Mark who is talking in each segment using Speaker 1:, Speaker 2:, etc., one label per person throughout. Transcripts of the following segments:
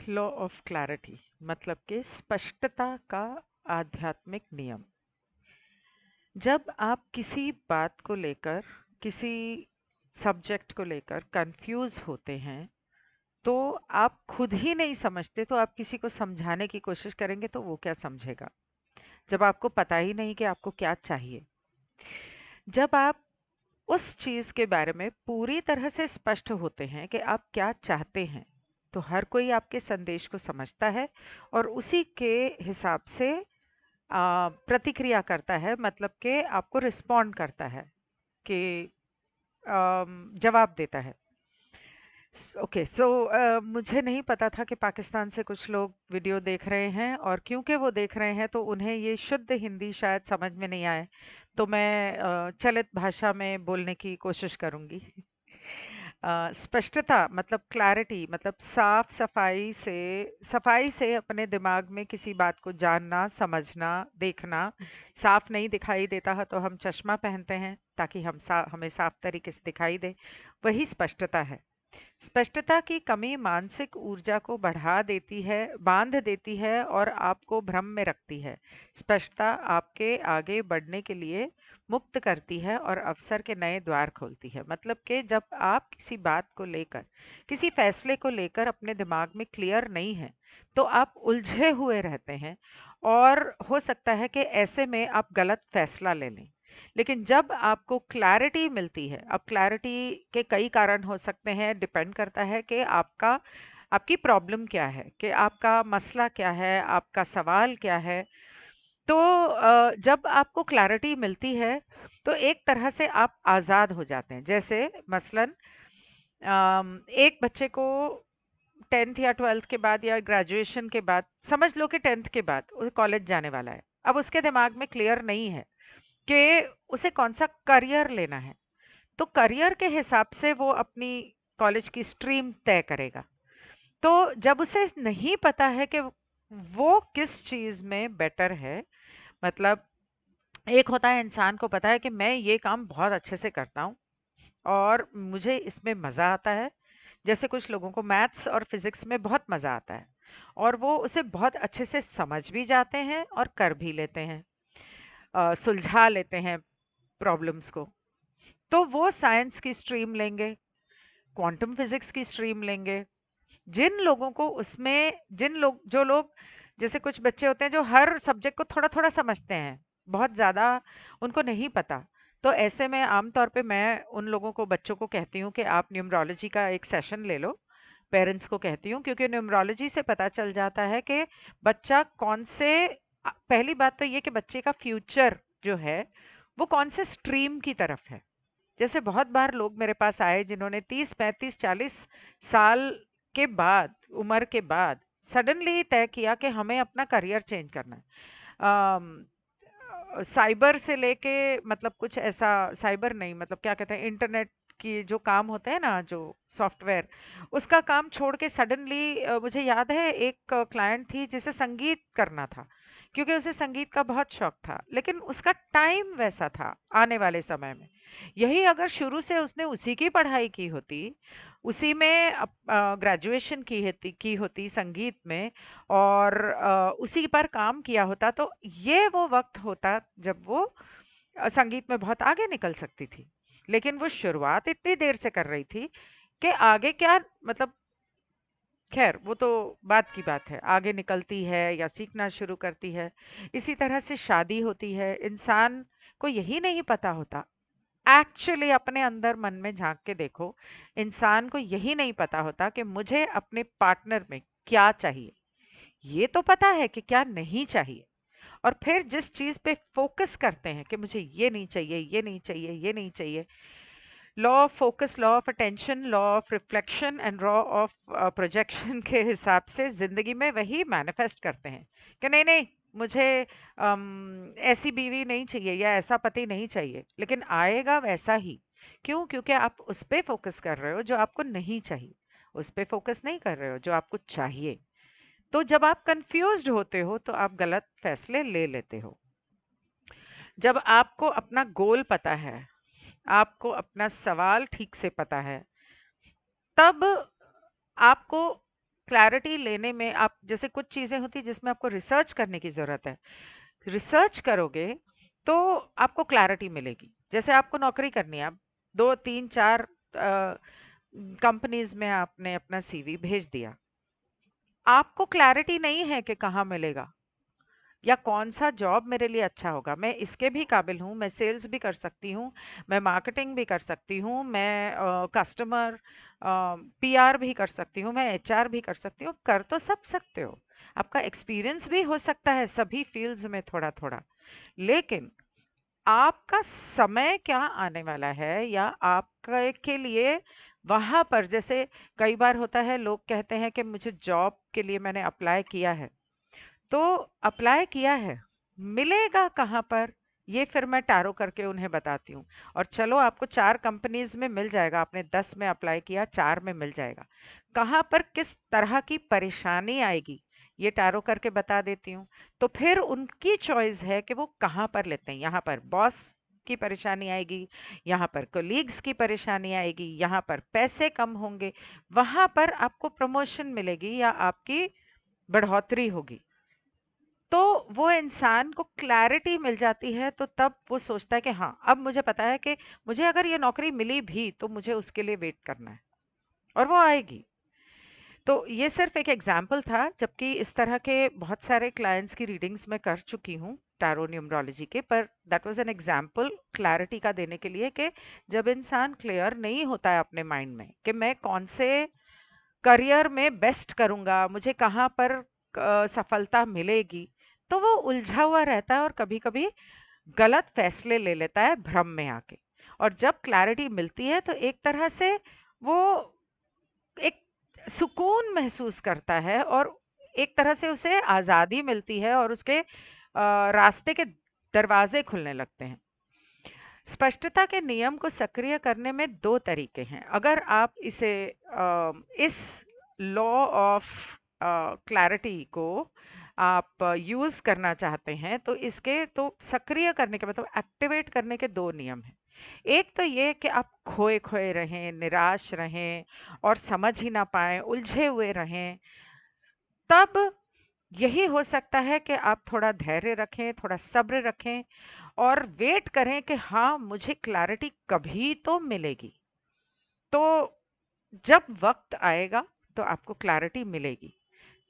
Speaker 1: Law of clarity मतलब कि स्पष्टता का आध्यात्मिक नियम। जब आप किसी बात को लेकर, किसी सब्जेक्ट को लेकर कंफ्यूज होते हैं, तो आप खुद ही नहीं समझते तो आप किसी को समझाने की कोशिश करेंगे तो वो क्या समझेगा? जब आपको पता ही नहीं कि आपको क्या चाहिए। जब आप उस चीज़ के बारे में पूरी तरह से स्पष्ट होते हैं कि आप क्या चाहते हैं, तो हर कोई आपके संदेश को समझता है और उसी के हिसाब से प्रतिक्रिया करता है, मतलब कि आपको रिस्पॉन्ड करता है, कि जवाब देता है। ओके, सो मुझे नहीं पता था कि पाकिस्तान से कुछ लोग वीडियो देख रहे हैं, और क्योंकि वो देख रहे हैं तो उन्हें ये शुद्ध हिंदी शायद समझ में नहीं आए, तो मैं चलित भाषा में बोलने की कोशिश करूंगी। स्पष्टता मतलब क्लैरिटी, मतलब सफाई से अपने दिमाग में किसी बात को जानना, समझना, देखना। साफ नहीं दिखाई देता है तो हम चश्मा पहनते हैं ताकि हमें साफ तरीके से दिखाई दे। वही स्पष्टता है। स्पष्टता की कमी मानसिक ऊर्जा को बढ़ा देती है, बांध देती है और आपको भ्रम में रखती है। स्पष्टता आपके आगे बढ़ने के लिए मुक्त करती है और अवसर के नए द्वार खोलती है। मतलब कि जब आप किसी बात को लेकर, किसी फैसले को लेकर अपने दिमाग में क्लियर नहीं है, तो आप उलझे हुए रहते हैं और हो सकता है कि ऐसे में आप गलत फैसला ले लें। लेकिन जब आपको क्लैरिटी मिलती है, अब क्लैरिटी के कई कारण हो सकते हैं, डिपेंड करता है कि आपकी प्रॉब्लम क्या है, कि आपका मसला क्या है, आपका सवाल क्या है। तो जब आपको क्लैरिटी मिलती है तो एक तरह से आप आज़ाद हो जाते हैं। जैसे मसलन एक बच्चे को 10th या 12th के बाद या ग्रेजुएशन के बाद, समझ लो कि 10th के बाद वो कॉलेज जाने वाला है। अब उसके दिमाग में क्लियर नहीं है कि उसे कौन सा करियर लेना है, तो करियर के हिसाब से वो अपनी कॉलेज की स्ट्रीम तय करेगा। तो जब उसे नहीं पता है कि वो किस चीज़ में बेटर है, मतलब एक होता है इंसान को पता है कि मैं ये काम बहुत अच्छे से करता हूँ और मुझे इसमें मज़ा आता है। जैसे कुछ लोगों को मैथ्स और फिज़िक्स में बहुत मज़ा आता है और वो उसे बहुत अच्छे से समझ भी जाते हैं और कर भी लेते हैं, सुलझा लेते हैं प्रॉब्लम्स को। तो वो साइंस की स्ट्रीम लेंगे, क्वांटम फिज़िक्स की स्ट्रीम लेंगे। जिन लोगों को उसमें जिन लोग जो लोग जैसे कुछ बच्चे होते हैं जो हर सब्जेक्ट को थोड़ा-थोड़ा समझते हैं, बहुत ज़्यादा उनको नहीं पता। तो ऐसे में आम तौर पे मैं उन लोगों को, बच्चों को कहती हूँ कि आप न्यूमरोलॉजी का एक सेशन ले लो। पेरेंट्स को कहती हूँ, क्योंकि न्यूमरोलॉजी से पता चल जाता है कि बच्चा कौन से पहली बात तो ये कि बच्चे का फ्यूचर जो है, वो कौन से स्ट्रीम की तरफ है। जैसे बहुत बार लोग मेरे पास आए जिन्होंने 30, 35, 40 साल के बाद, उम्र के बाद सडनली तय किया कि हमें अपना करियर चेंज करना है। साइबर से लेके, मतलब कुछ ऐसा, साइबर नहीं, मतलब क्या कहते हैं, इंटरनेट की जो काम होते हैं ना, जो सॉफ्टवेयर, उसका काम छोड़ के सडनली, मुझे याद है एक क्लाइंट थी जिसे संगीत करना था, क्योंकि उसे संगीत का बहुत शौक था, लेकिन उसका टाइम वैसा था आने वाले समय में। यही अगर शुरू से उसने उसी की पढ़ाई की होती, उसी में ग्रेजुएशन की होती संगीत में, और उसी पर काम किया होता, तो ये वो वक्त होता जब वो संगीत में बहुत आगे निकल सकती थी। लेकिन वो शुरुआत इतनी देर से कर रही थी कि आगे क्या, मतलब खैर वो तो बात की बात है, आगे निकलती है या सीखना शुरू करती है। इसी तरह से शादी होती है, इंसान को यही नहीं पता होता। एक्चुअली अपने अंदर मन में झांक के देखो, इंसान को यही नहीं पता होता कि मुझे अपने पार्टनर में क्या चाहिए। ये तो पता है कि क्या नहीं चाहिए, और फिर जिस चीज पे फोकस करते हैं कि मुझे ये नहीं चाहिए, ये नहीं चाहिए, ये नहीं चाहिए, law of focus, law of attention, law of reflection and law of projection के हिसाब से जिंदगी में वही मैनिफेस्ट करते हैं कि नहीं नहीं, मुझे ऐसी बीवी नहीं चाहिए या ऐसा पति नहीं चाहिए, लेकिन आएगा वैसा ही। क्यों? क्योंकि आप उस पे फोकस कर रहे हो जो आपको नहीं चाहिए, उस पे फोकस नहीं कर रहे हो जो आपको चाहिए। तो जब आप कंफ्यूज्ड होते हो तो आप गलत फैसले ले लेते हो। जब आपको अपना गोल पता है, आपको अपना सवाल ठीक से पता है, तब आपको क्लैरिटी लेने में आप जैसे कुछ चीज़ें होती हैं जिसमें आपको रिसर्च करने की ज़रूरत है। रिसर्च करोगे तो आपको क्लैरिटी मिलेगी। जैसे आपको नौकरी करनी है, आप 2, 3, 4 कंपनीज़ में आपने अपना सीवी भेज दिया। आपको क्लैरिटी नहीं है कि कहाँ मिलेगा या कौन-सा जॉब मेरे लिए अच्छा होगा। मैं इसके भी काबिल हूँ, मैं सेल्स भी कर सकती हूँ, मैं मार्केटिंग भी कर सकती हूँ, मैं कस्टमर पीआर भी कर सकती हूँ, मैं एचआर भी कर सकती हूँ। कर तो सब सकते हो। आपका एक्सपीरियंस भी हो सकता है सभी फ़ील्ड्स में थोड़ा-थोड़ा। लेकिन आपका समय क्या आने वाला है या आपका के लिए वहाँ पर जैसे कई बार होता है लोग कहते हैं कि मुझे जॉब के लिए मैंने अप्लाई किया है। तो अप्लाई किया है, मिलेगा कहाँ पर? ये फिर मैं टैरो करके उन्हें बताती हूँ। और चलो आपको 4 कंपनीज़ में मिल जाएगा, आपने 10 में अप्लाई किया, 4 में मिल जाएगा। कहाँ पर किस तरह की परेशानी आएगी, ये टैरो करके बता देती हूँ। तो फिर उनकी चॉइस है कि वो कहाँ पर लेते हैं। यहाँ पर बॉस की परेशानी आएगी, यहाँ पर कोलीग्स की परेशानी आएगी, यहाँ पर पैसे कम होंगे, वहाँ पर आपको प्रमोशन मिलेगी या आपकी बढ़ोतरी होगी। तो वो इंसान को क्लैरिटी मिल जाती है तो तब वो सोचता है कि हाँ, अब मुझे पता है कि मुझे अगर ये नौकरी मिली भी तो मुझे उसके लिए वेट करना है और वो आएगी। तो ये सिर्फ एक एग्जाम्पल था, जबकि इस तरह के बहुत सारे क्लाइंट्स की रीडिंग्स मैं कर चुकी हूँ टैरो न्यूमरोलॉजी के, पर that was an example clarity का देने के लिए कि जब इंसान क्लियर नहीं होता है अपने माइंड में कि मैं कौन से करियर में बेस्ट करूँगा, मुझे कहाँ पर सफलता मिलेगी, तो वो उलझा हुआ रहता है और कभी-कभी गलत फैसले ले लेता है भ्रम में आके। और जब क्लैरिटी मिलती है तो एक तरह से वो एक सुकून महसूस करता है और एक तरह से उसे आज़ादी मिलती है और उसके रास्ते के दरवाजे खुलने लगते हैं। स्पष्टता के नियम को सक्रिय करने में 2 तरीके हैं। अगर आप इसे इस लॉ ऑफ क्लैरिटी को आप यूज़ करना चाहते हैं तो इसके तो सक्रिय करने के मतलब एक्टिवेट करने के 2 नियम हैं। एक तो ये कि आप खोए-खोए रहें, निराश रहें और समझ ही ना पाएँ, उलझे हुए रहें। तब यही हो सकता है कि आप थोड़ा धैर्य रखें, थोड़ा सब्र रखें और वेट करें कि हाँ, मुझे क्लैरिटी कभी तो मिलेगी। तो जब वक़्त आएगा तो आपको क्लैरिटी मिलेगी।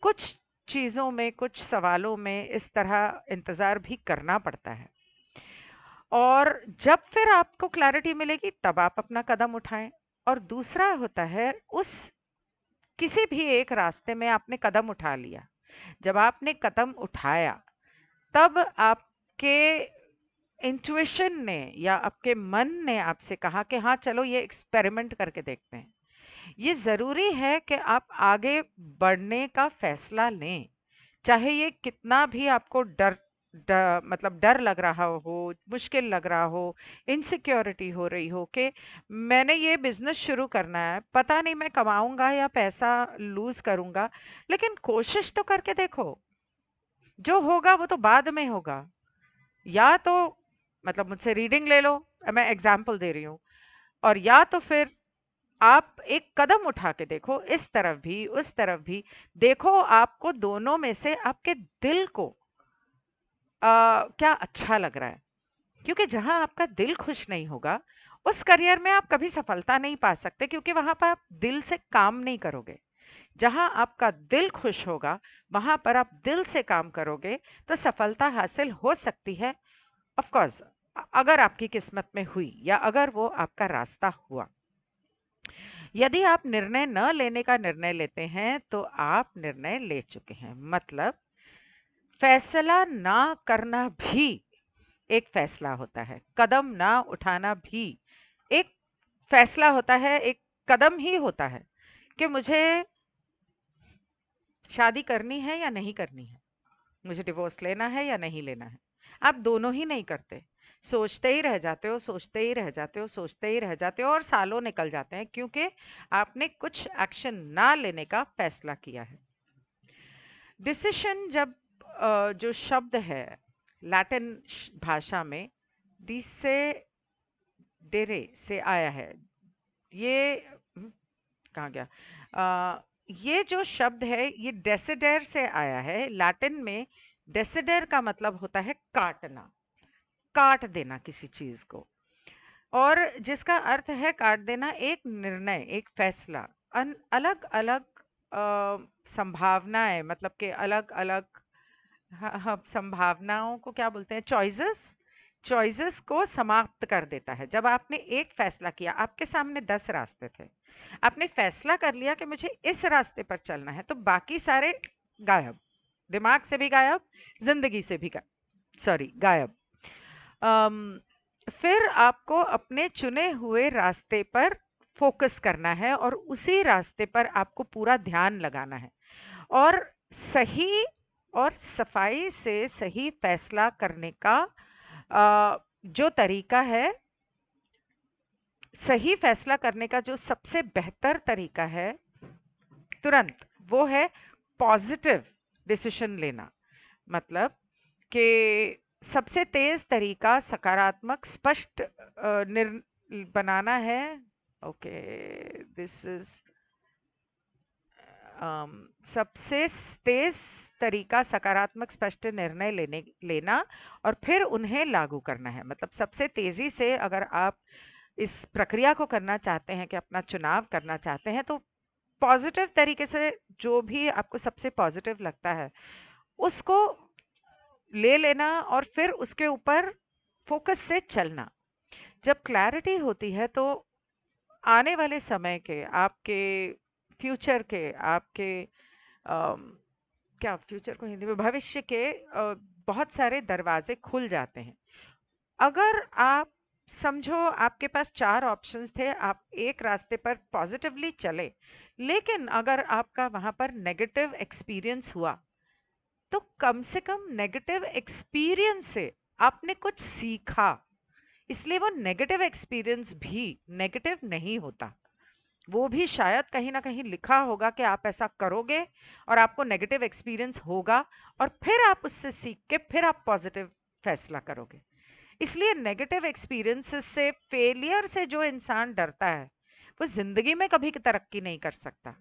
Speaker 1: कुछ चीज़ों में, कुछ सवालों में इस तरह इंतज़ार भी करना पड़ता है। और जब फिर आपको क्लैरिटी मिलेगी तब आप अपना कदम उठाएँ। और दूसरा होता है उस किसी भी एक रास्ते में आपने कदम उठा लिया। जब आपने कदम उठाया तब आपके इंट्यूशन ने या आपके मन ने आपसे कहा कि हाँ चलो ये एक्सपेरिमेंट करके देखते हैं। ये ज़रूरी है कि आप आगे बढ़ने का फैसला लें, चाहे ये कितना भी आपको मतलब डर लग रहा हो, मुश्किल लग रहा हो, इनसिक्योरिटी हो रही हो कि मैंने ये बिजनेस शुरू करना है, पता नहीं मैं कमाऊंगा या पैसा लूज करूंगा, लेकिन कोशिश तो करके देखो। जो होगा वो तो बाद में होगा। या तो मतलब मुझसे रीडिंग ले लो, मैं एग्जाम्पल दे रही हूँ, और या तो फिर आप एक कदम उठा के देखो, इस तरफ भी उस तरफ भी देखो, आपको दोनों में से आपके दिल को क्या अच्छा लग रहा है। क्योंकि जहां आपका दिल खुश नहीं होगा उस करियर में आप कभी सफलता नहीं पा सकते, क्योंकि वहां पर आप दिल से काम नहीं करोगे। जहां आपका दिल खुश होगा वहां पर आप दिल से काम करोगे तो सफलता हासिल हो सकती है। ऑफ कोर्स, अगर आपकी किस्मत में हुई या अगर वो आपका रास्ता हुआ। यदि आप निर्णय न लेने का निर्णय लेते हैं तो आप निर्णय ले चुके हैं, मतलब फैसला ना करना भी एक फैसला होता है, कदम ना उठाना भी एक फैसला होता है, एक कदम ही होता है कि मुझे शादी करनी है या नहीं करनी है, मुझे डिवोर्स लेना है या नहीं लेना है। आप दोनों ही नहीं करते, सोचते ही रह जाते हो, सोचते ही रह जाते हो, सोचते ही रह जाते हो और सालों निकल जाते हैं क्योंकि आपने कुछ एक्शन ना लेने का फैसला किया है। डिसीशन जब जो शब्द है लैटिन भाषा में डिसे डेरे से आया है। ये कहाँ गया? ये जो शब्द है ये डेसिडेर से आया है। लैटिन में डेसिडेर का मतलब होता है काटना, काट देना किसी चीज को। और जिसका अर्थ है काट देना एक निर्णय, एक फैसला। अलग अलग संभावनाएं, मतलब कि अलग अलग, हाँ हाँ, संभावनाओं को क्या बोलते हैं, चॉइसेस, चॉइसेस को समाप्त कर देता है। जब आपने एक फैसला किया, आपके सामने 10 रास्ते थे, आपने फैसला कर लिया कि मुझे इस रास्ते पर चलना है, तो बाकी सारे गायब, दिमाग से भी गायब, जिंदगी से भी सॉरी गायब। अम, फिर आपको अपने चुने हुए रास्ते पर फोकस करना है और उसी रास्ते पर आपको पूरा ध्यान लगाना है। और सही और सफाई से सही फैसला करने का जो तरीका है, सही फैसला करने का जो सबसे बेहतर तरीका है तुरंत, वो है पॉजिटिव डिसीजन लेना। मतलब कि सबसे तेज तरीका सकारात्मक स्पष्ट बनाना है। ओके, दिस इज सबसे तेज तरीका सकारात्मक स्पष्ट निर्णय लेना और फिर उन्हें लागू करना है। मतलब सबसे तेजी से अगर आप इस प्रक्रिया को करना चाहते हैं कि अपना चुनाव करना चाहते हैं, तो पॉजिटिव तरीके से जो भी आपको सबसे पॉजिटिव लगता है उसको ले लेना और फिर उसके ऊपर फोकस से चलना। जब क्लैरिटी होती है तो आने वाले समय के, आपके फ्यूचर के, आपके क्या फ्यूचर को हिंदी में, भविष्य के बहुत सारे दरवाजे खुल जाते हैं। अगर आप समझो आपके पास 4 ऑप्शंस थे, आप एक रास्ते पर पॉजिटिवली चले, लेकिन अगर आपका वहां पर नेगेटिव एक्सपीरियंस हुआ, तो कम से कम नेगेटिव एक्सपीरियंस से आपने कुछ सीखा। इसलिए वो नेगेटिव एक्सपीरियंस भी नेगेटिव नहीं होता। वो भी शायद कहीं ना कहीं लिखा होगा कि आप ऐसा करोगे और आपको नेगेटिव एक्सपीरियंस होगा, और फिर आप उससे सीख के फिर आप पॉजिटिव फैसला करोगे। इसलिए नेगेटिव एक्सपीरियंसेस से, फेलियर से जो इंसान डरता है, वो जिंदगी में कभी तरक्की नहीं कर सकता।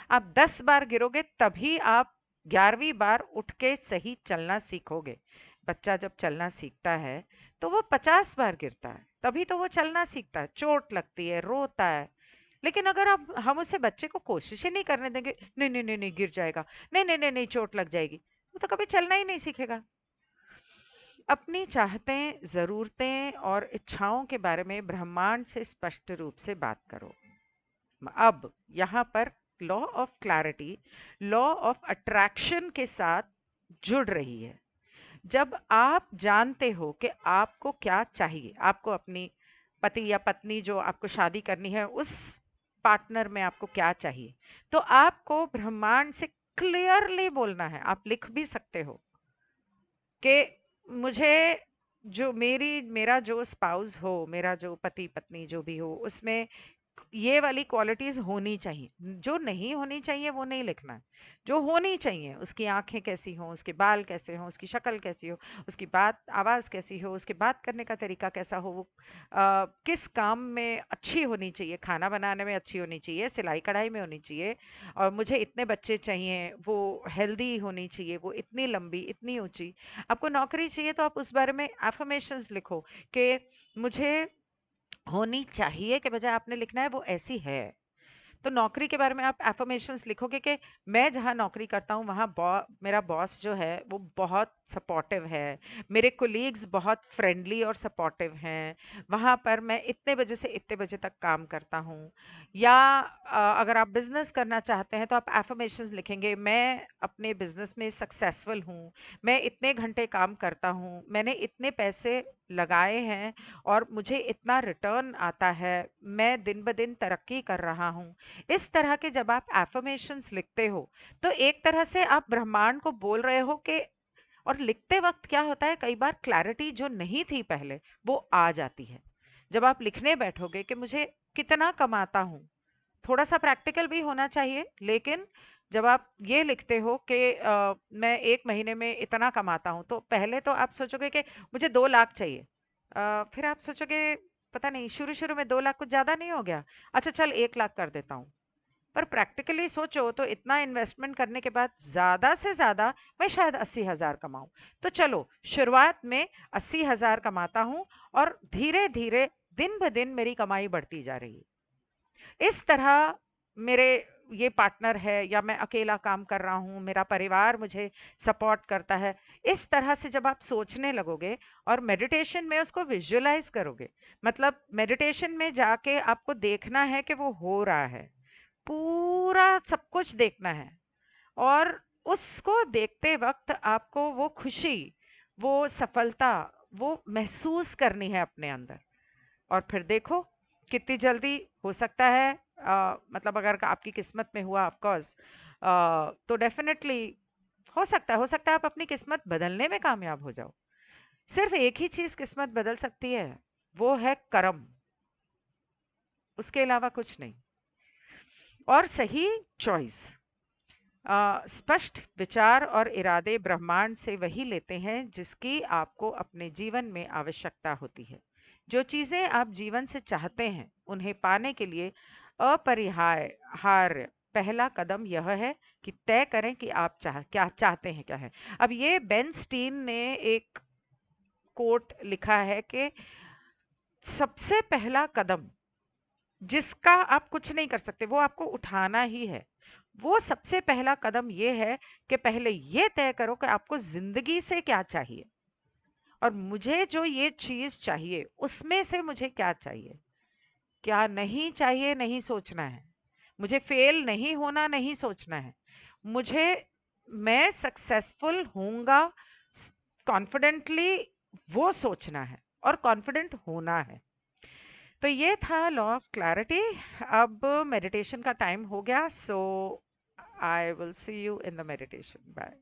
Speaker 1: आप 10 बार गिरोगे तभी आप 11वीं बार उठ के सही चलना सीखोगे। बच्चा जब चलना सीखता है तो वो 50 बार गिरता है, तभी तो वो चलना सीखता है, चोट लगती है, रोता है। लेकिन अगर आप हम उसे बच्चे को कोशिश ही नहीं करने देंगे, नहीं नहीं नहीं नहीं गिर जाएगा, नहीं नहीं नहीं नहीं चोट लग जाएगी, वो तो कभी चलना ही नहीं सीखेगा। अपनी चाहतें, ज़रूरतें और इच्छाओं के बारे में ब्रह्मांड से स्पष्ट रूप से बात करो। अब यहाँ पर law of clarity, law of attraction के साथ जुड़ रही है। जब आप जानते हो कि आपको क्या चाहिए, आपको अपनी पति या पत्नी जो आपको शादी करनी है उस पार्टनर में आपको क्या चाहिए, तो आपको ब्रह्मांड से क्लियरली बोलना है। आप लिख भी सकते हो कि मुझे जो मेरा जो स्पाउस हो, मेरा जो पति पत्नी जो भी हो, उसमें ये वाली क्वालिटीज होनी चाहिए। जो नहीं होनी चाहिए वो नहीं लिखना है। जो होनी चाहिए, उसकी आंखें कैसी हों, उसके बाल कैसे हों, उसकी शक्ल कैसी हो, उसकी बात आवाज़ कैसी हो, उसके बात करने का तरीका कैसा हो, वो किस काम में अच्छी होनी चाहिए, खाना बनाने में अच्छी होनी चाहिए, सिलाई कढ़ाई में होनी चाहिए, और मुझे इतने बच्चे चाहिए, वो हेल्दी होनी चाहिए, वो इतनी लंबी, इतनी ऊंची। आपको नौकरी चाहिए तो आप उस बारे में एफर्मेशंस लिखो कि मुझे होनी चाहिए, के बजाय आपने लिखना है वो ऐसी है। तो नौकरी के बारे में आप एफर्मेशंस लिखोगे कि मैं जहाँ नौकरी करता हूँ वहाँ मेरा बॉस जो है वो बहुत सपोर्टिव है, मेरे कोलीग्स बहुत फ्रेंडली और सपोर्टिव हैं, वहाँ पर मैं इतने बजे से इतने बजे तक काम करता हूँ। या अगर आप बिजनेस करना चाहते हैं तो आप एफर्मेशंस लिखेंगे, मैं अपने बिजनेस में सक्सेसफुल हूँ, मैं इतने घंटे काम करता हूँ, मैंने इतने पैसे लगाए हैं और मुझे इतना रिटर्न आता है, मैं दिन ब दिन तरक्की कर रहा हूँ। इस तरह के जब आप एफर्मेशंस लिखते हो, तो एक तरह से आप ब्रह्मांड को बोल रहे हो कि, और लिखते वक्त क्या होता है, कई बार क्लैरिटी जो नहीं थी पहले वो आ जाती है। जब आप लिखने बैठोगे कि मुझे कितना कमाता हूँ, थोड़ा सा प्रैक्टिकल भी होना चाहिए, लेकिन जब आप ये लिखते हो कि मैं एक महीने में इतना कमाता हूँ, तो पहले तो आप सोचोगे कि मुझे 2 लाख चाहिए। फिर आप सोचोगे पता नहीं, शुरू शुरू में 2 लाख कुछ ज़्यादा नहीं हो गया, अच्छा चल 1 लाख कर देता हूँ। पर प्रैक्टिकली सोचो तो इतना इन्वेस्टमेंट करने के बाद ज़्यादा से ज़्यादा मैं शायद 80,000 कमाऊं। तो चलो शुरुआत में 80,000 कमाता हूं और धीरे धीरे दिन ब दिन मेरी कमाई बढ़ती जा रही है। इस तरह मेरे ये पार्टनर है या मैं अकेला काम कर रहा हूँ, मेरा परिवार मुझे सपोर्ट करता है। इस तरह से जब आप सोचने लगोगे और मेडिटेशन में उसको विजुअलाइज करोगे, मतलब मेडिटेशन में जाके आपको देखना है कि वो हो रहा है, पूरा सब कुछ देखना है और उसको देखते वक्त आपको वो खुशी, वो सफलता, वो महसूस करनी है अपने अंदर। और फिर देखो कितनी जल्दी हो सकता है, मतलब अगर आपकी किस्मत में हुआ ऑफ कोर्स, तो डेफिनेटली हो सकता है आप अपनी किस्मत बदलने में कामयाब हो जाओ। सिर्फ एक ही चीज किस्मत बदल सकती है, वो है कर्म, उसके अलावा कुछ नहीं। और सही चॉइस, स्पष्ट विचार और इरादे ब्रह्मांड से वही लेते हैं जिसकी आपको अपने जीवन में आवश्यकता होती है। जो चीजें आप जीवन से चाहते हैं उन्हें पाने के लिए अपरिहार्य पहला कदम यह है कि तय करें कि आप क्या चाहते हैं, क्या है। अब ये बेन स्टीन ने एक कोट लिखा है कि सबसे पहला कदम जिसका आप कुछ नहीं कर सकते, वो आपको उठाना ही है। वो सबसे पहला कदम ये है कि पहले ये तय करो कि आपको ज़िंदगी से क्या चाहिए और मुझे जो ये चीज़ चाहिए, उसमें से मुझे क्या चाहिए, क्या नहीं चाहिए नहीं सोचना है। मुझे फ़ेल नहीं होना नहीं सोचना है। मुझे मैं सक्सेसफुल होऊँगा स कॉन्फिडेंटली, वो सोचना है और कॉन्फिडेंट होना है। तो ये था लॉ ऑफ क्लैरिटी। अब मेडिटेशन का टाइम हो गया, so I will see you in the meditation. Bye.